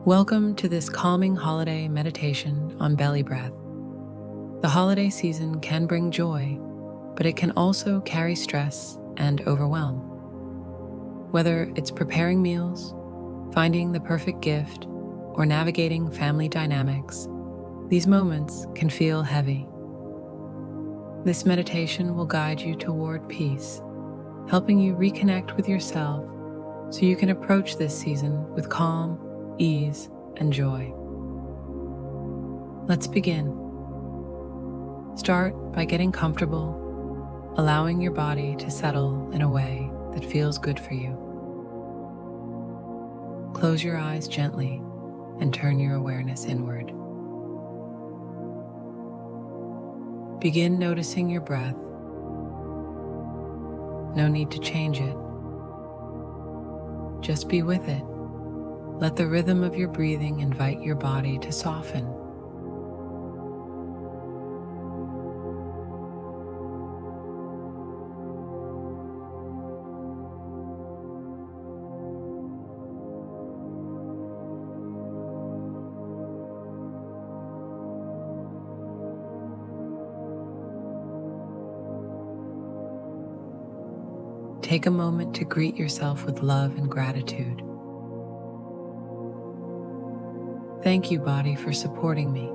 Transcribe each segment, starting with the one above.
Welcome to this calming holiday meditation on belly breath. The holiday season can bring joy, but it can also carry stress and overwhelm. Whether it's preparing meals, finding the perfect gift, or navigating family dynamics, these moments can feel heavy. This meditation will guide you toward peace, helping you reconnect with yourself so you can approach this season with calm, ease, and joy. Let's begin. Start by getting comfortable, allowing your body to settle in a way that feels good for you. Close your eyes gently and turn your awareness inward. Begin noticing your breath. No need to change it. Just be with it. Let the rhythm of your breathing invite your body to soften. Take a moment to greet yourself with love and gratitude. Thank you, body, for supporting me.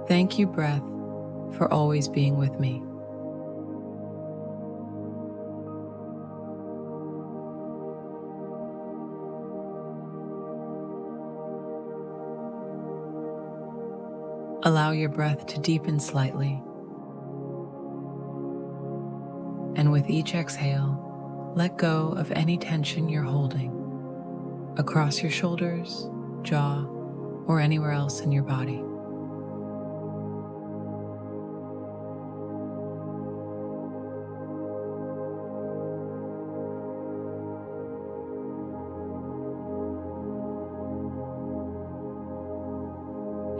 Thank you, breath, for always being with me. Allow your breath to deepen slightly. And with each exhale, let go of any tension you're holding across your shoulders, jaw, or anywhere else in your body.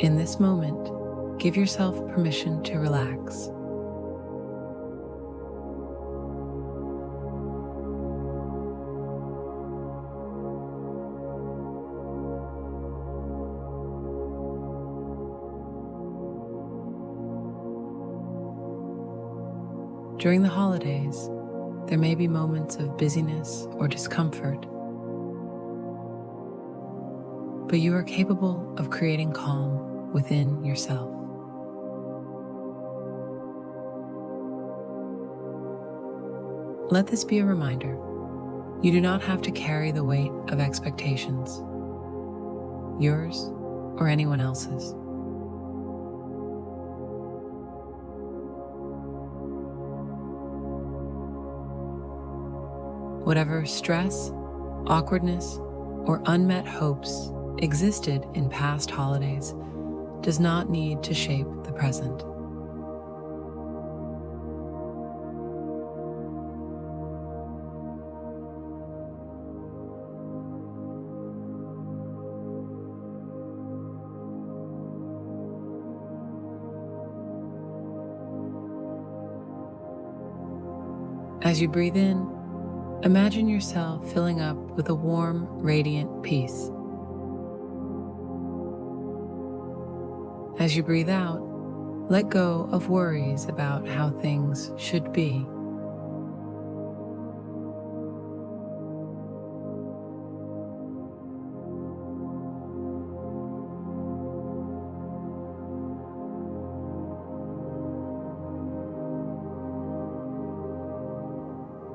In this moment, give yourself permission to relax. During the holidays, there may be moments of busyness or discomfort, but you are capable of creating calm within yourself. Let this be a reminder. You do not have to carry the weight of expectations, yours or anyone else's. Whatever stress, awkwardness, or unmet hopes existed in past holidays does not need to shape the present. As you breathe in, imagine yourself filling up with a warm, radiant peace. As you breathe out, let go of worries about how things should be.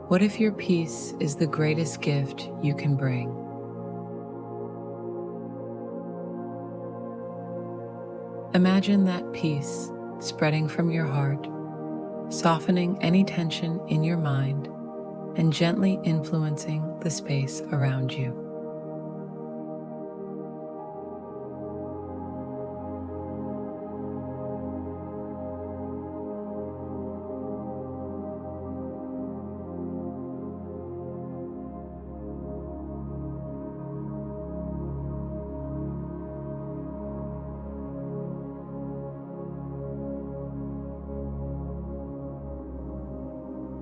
What if your peace is the greatest gift you can bring? Imagine that peace spreading from your heart, softening any tension in your mind, and gently influencing the space around you.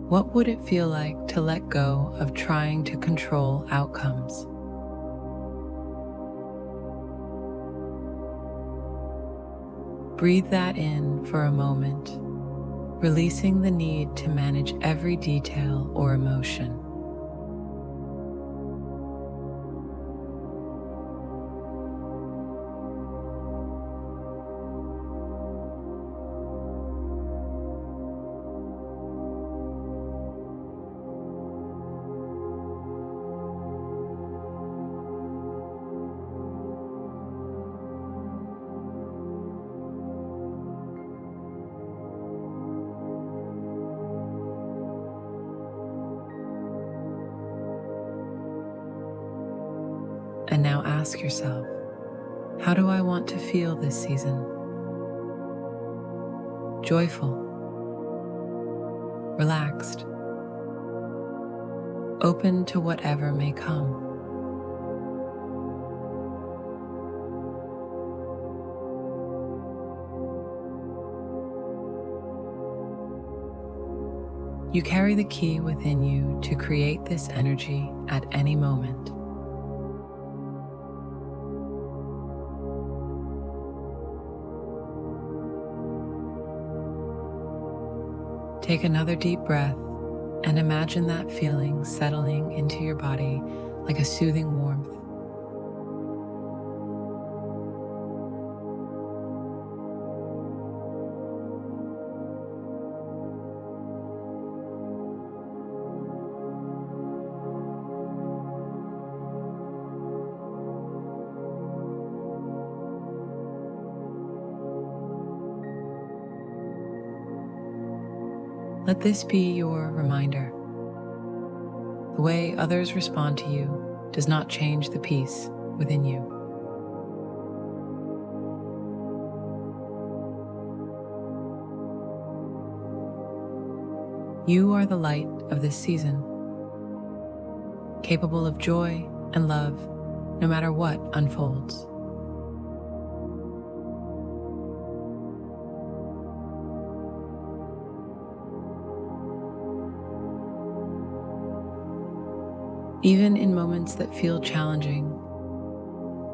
What would it feel like to let go of trying to control outcomes? Breathe that in for a moment, releasing the need to manage every detail or emotion. And now ask yourself, how do I want to feel this season? Joyful, relaxed, open to whatever may come. You carry the key within you to create this energy at any moment. Take another deep breath and imagine that feeling settling into your body like a soothing warmth. Let this be your reminder. The way others respond to you does not change the peace within you. You are the light of this season, capable of joy and love no matter what unfolds. Even in moments that feel challenging,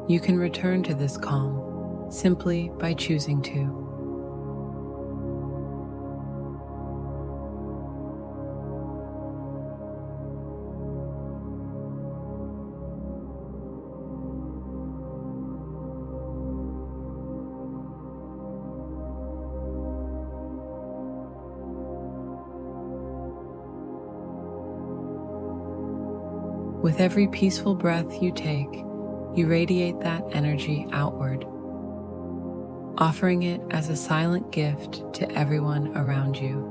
you can return to this calm simply by choosing to. With every peaceful breath you take, you radiate that energy outward, offering it as a silent gift to everyone around you.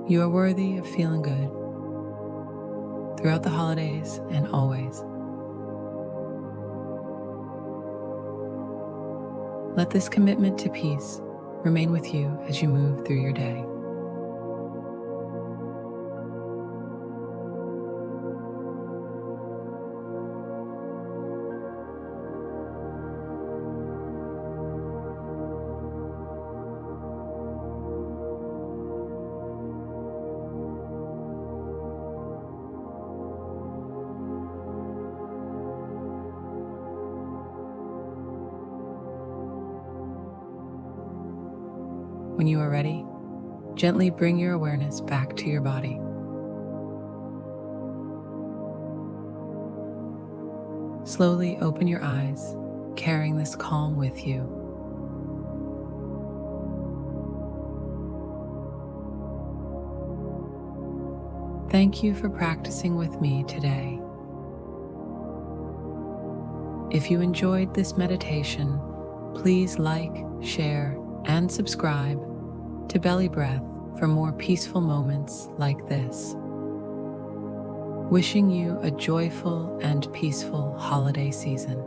You are worthy of feeling good throughout the holidays and always. Let this commitment to peace remain with you as you move through your day. When you are ready, gently bring your awareness back to your body. Slowly open your eyes, carrying this calm with you. Thank you for practicing with me today. If you enjoyed this meditation, please like, share, and subscribe to Belly Breath for more peaceful moments like this. Wishing you a joyful and peaceful holiday season.